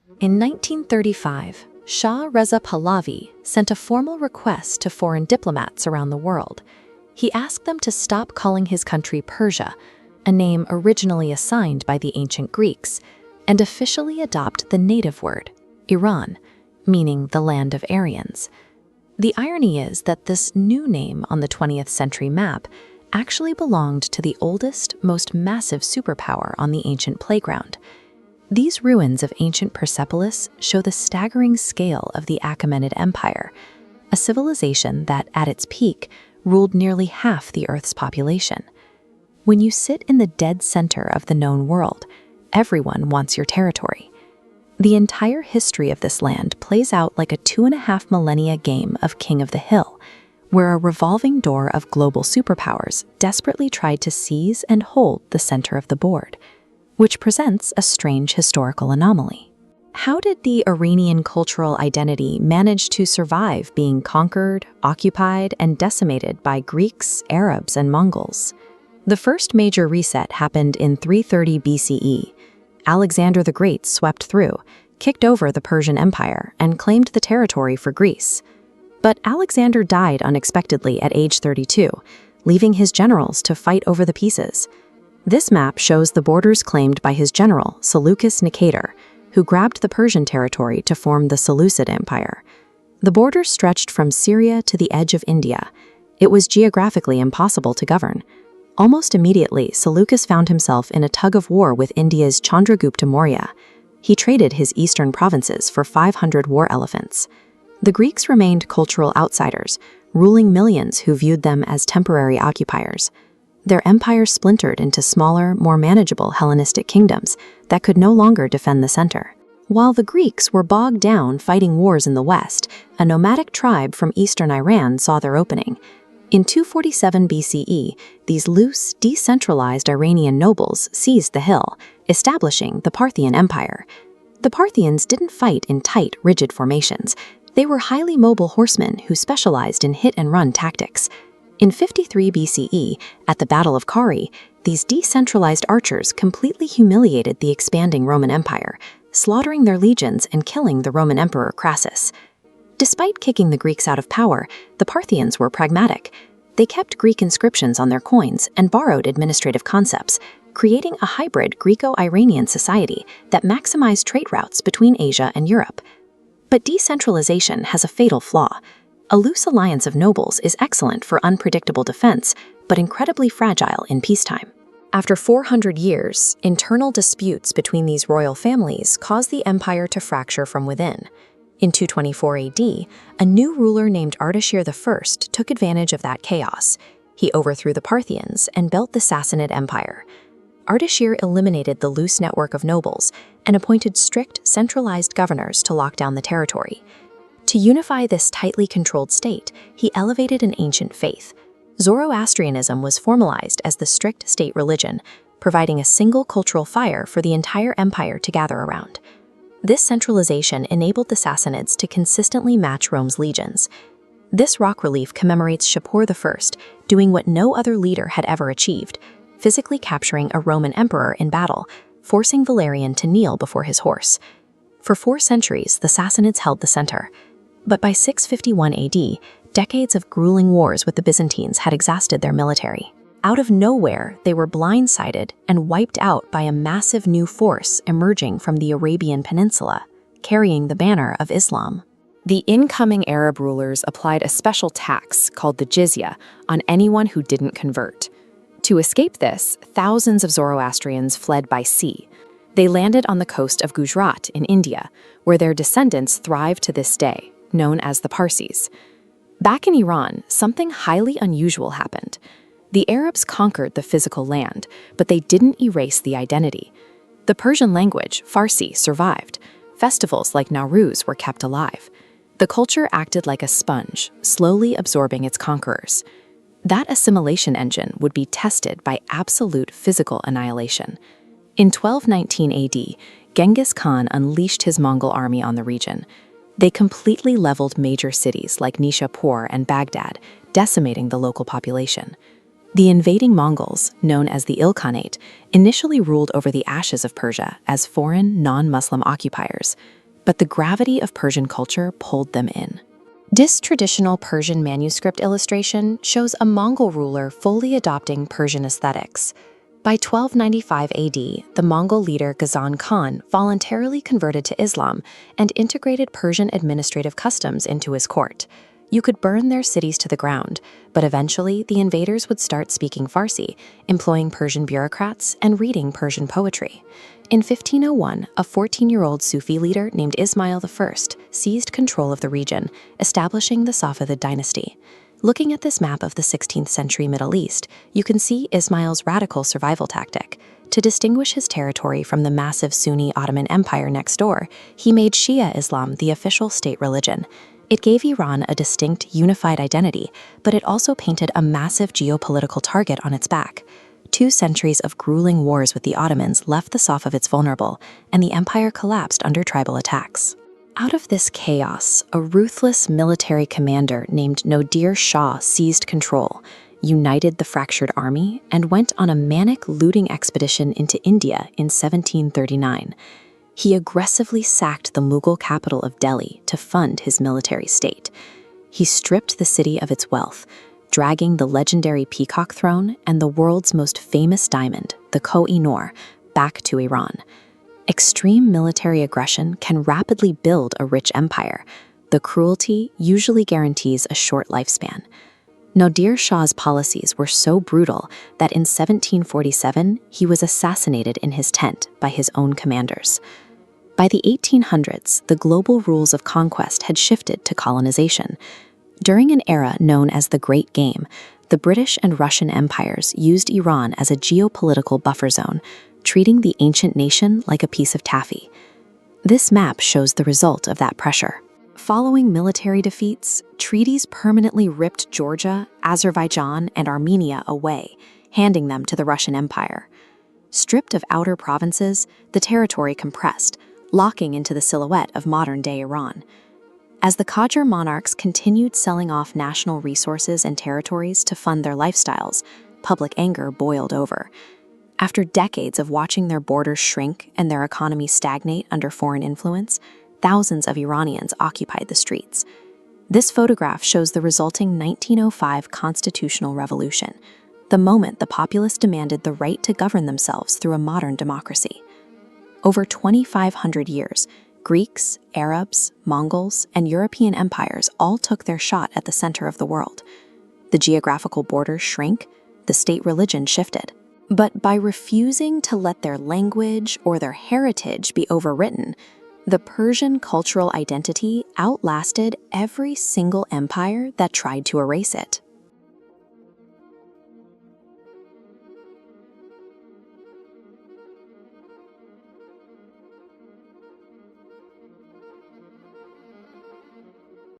In 1935, Shah Reza Pahlavi sent a formal request to foreign diplomats around the world. He asked them to stop calling his country Persia, a name originally assigned by the ancient Greeks, and officially adopt the native word, Iran, meaning the land of Aryans. The irony is that this new name on the 20th century map actually belonged to the oldest, most massive superpower on the ancient playground. These ruins of ancient Persepolis show the staggering scale of the Achaemenid Empire, a civilization that, at its peak, ruled nearly half the Earth's population. When you sit in the dead center of the known world, everyone wants your territory. The entire history of this land plays out like a 2.5 millennia game of King of the Hill, where a revolving door of global superpowers desperately tried to seize and hold the center of the board, which presents a strange historical anomaly. How did the Iranian cultural identity manage to survive being conquered, occupied, and decimated by Greeks, Arabs, and Mongols? The first major reset happened in 330 BCE. Alexander the Great swept through, kicked over the Persian Empire, and claimed the territory for Greece. But Alexander died unexpectedly at age 32, leaving his generals to fight over the pieces. This map shows the borders claimed by his general, Seleucus Nicator, who grabbed the Persian territory to form the Seleucid Empire. The borders stretched from Syria to the edge of India. It was geographically impossible to govern. Almost immediately, Seleucus found himself in a tug-of-war with India's Chandragupta Maurya. He traded his eastern provinces for 500 war elephants. The Greeks remained cultural outsiders, ruling millions who viewed them as temporary occupiers. Their empire splintered into smaller, more manageable Hellenistic kingdoms that could no longer defend the center. While the Greeks were bogged down fighting wars in the west, a nomadic tribe from eastern Iran saw their opening. In 247 BCE, these loose, decentralized Iranian nobles seized the hill, establishing the Parthian Empire. The Parthians didn't fight in tight, rigid formations. They were highly mobile horsemen who specialized in hit-and-run tactics. In 53 BCE, at the Battle of Kari, these decentralized archers completely humiliated the expanding Roman Empire, slaughtering their legions and killing the Roman Emperor Crassus. Despite kicking the Greeks out of power, the Parthians were pragmatic. They kept Greek inscriptions on their coins and borrowed administrative concepts, creating a hybrid Greco-Iranian society that maximized trade routes between Asia and Europe. But decentralization has a fatal flaw. A loose alliance of nobles is excellent for unpredictable defense, but incredibly fragile in peacetime. After 400 years, internal disputes between these royal families caused the empire to fracture from within. In 224 AD, a new ruler named Ardashir I took advantage of that chaos. He overthrew the Parthians and built the Sassanid Empire. Ardashir eliminated the loose network of nobles and appointed strict, centralized governors to lock down the territory. To unify this tightly controlled state, he elevated an ancient faith. Zoroastrianism was formalized as the strict state religion, providing a single cultural fire for the entire empire to gather around. This centralization enabled the Sassanids to consistently match Rome's legions. This rock relief commemorates Shapur I, doing what no other leader had ever achieved, physically capturing a Roman emperor in battle, forcing Valerian to kneel before his horse. For 4 centuries, the Sassanids held the center. But by 651 AD, decades of grueling wars with the Byzantines had exhausted their military. Out of nowhere, they were blindsided and wiped out by a massive new force emerging from the Arabian Peninsula, carrying the banner of Islam. The incoming Arab rulers applied a special tax called the jizya on anyone who didn't convert. To escape this, thousands of Zoroastrians fled by sea. They landed on the coast of Gujarat in India, where their descendants thrive to this day, known as the Parsis. Back in Iran, something highly unusual happened. The Arabs conquered the physical land, but they didn't erase the identity. The Persian language, Farsi, survived. Festivals like Nowruz were kept alive. The culture acted like a sponge, slowly absorbing its conquerors. That assimilation engine would be tested by absolute physical annihilation. In 1219 AD, Genghis Khan unleashed his Mongol army on the region. They completely leveled major cities like Nishapur and Baghdad, decimating the local population. The invading Mongols, known as the Ilkhanate, initially ruled over the ashes of Persia as foreign, non-Muslim occupiers, but the gravity of Persian culture pulled them in. This traditional Persian manuscript illustration shows a Mongol ruler fully adopting Persian aesthetics. By 1295 AD, the Mongol leader Ghazan Khan voluntarily converted to Islam and integrated Persian administrative customs into his court. You could burn their cities to the ground, but eventually the invaders would start speaking Farsi, employing Persian bureaucrats, and reading Persian poetry. In 1501, a 14-year-old Sufi leader named Ismail I seized control of the region, establishing the Safavid dynasty. Looking at this map of the 16th century Middle East, you can see Ismail's radical survival tactic. To distinguish his territory from the massive Sunni Ottoman Empire next door, he made Shia Islam the official state religion. It gave Iran a distinct, unified identity, but it also painted a massive geopolitical target on its back. 2 centuries of grueling wars with the Ottomans left the Safavids vulnerable, and the empire collapsed under tribal attacks. Out of this chaos, a ruthless military commander named Nadir Shah seized control, united the fractured army, and went on a manic looting expedition into India in 1739. He aggressively sacked the Mughal capital of Delhi to fund his military state. He stripped the city of its wealth, dragging the legendary peacock throne and the world's most famous diamond, the Koh-i-Noor, back to Iran. Extreme military aggression can rapidly build a rich empire. The cruelty usually guarantees a short lifespan. Nadir Shah's policies were so brutal that in 1747 he was assassinated in his tent by his own commanders. By the 1800s, the global rules of conquest had shifted to colonization. During an era known as the Great Game, the British and Russian empires used Iran as a geopolitical buffer zone, treating the ancient nation like a piece of taffy. This map shows the result of that pressure. Following military defeats, treaties permanently ripped Georgia, Azerbaijan, and Armenia away, handing them to the Russian Empire. Stripped of outer provinces, the territory compressed, locking into the silhouette of modern-day Iran. As the Qajar monarchs continued selling off national resources and territories to fund their lifestyles, public anger boiled over. After decades of watching their borders shrink and their economy stagnate under foreign influence, thousands of Iranians occupied the streets. This photograph shows the resulting 1905 constitutional revolution, the moment the populace demanded the right to govern themselves through a modern democracy. Over 2,500 years, Greeks, Arabs, Mongols, and European empires all took their shot at the center of the world. The geographical borders shrank, the state religion shifted. But by refusing to let their language or their heritage be overwritten, the Persian cultural identity outlasted every single empire that tried to erase it.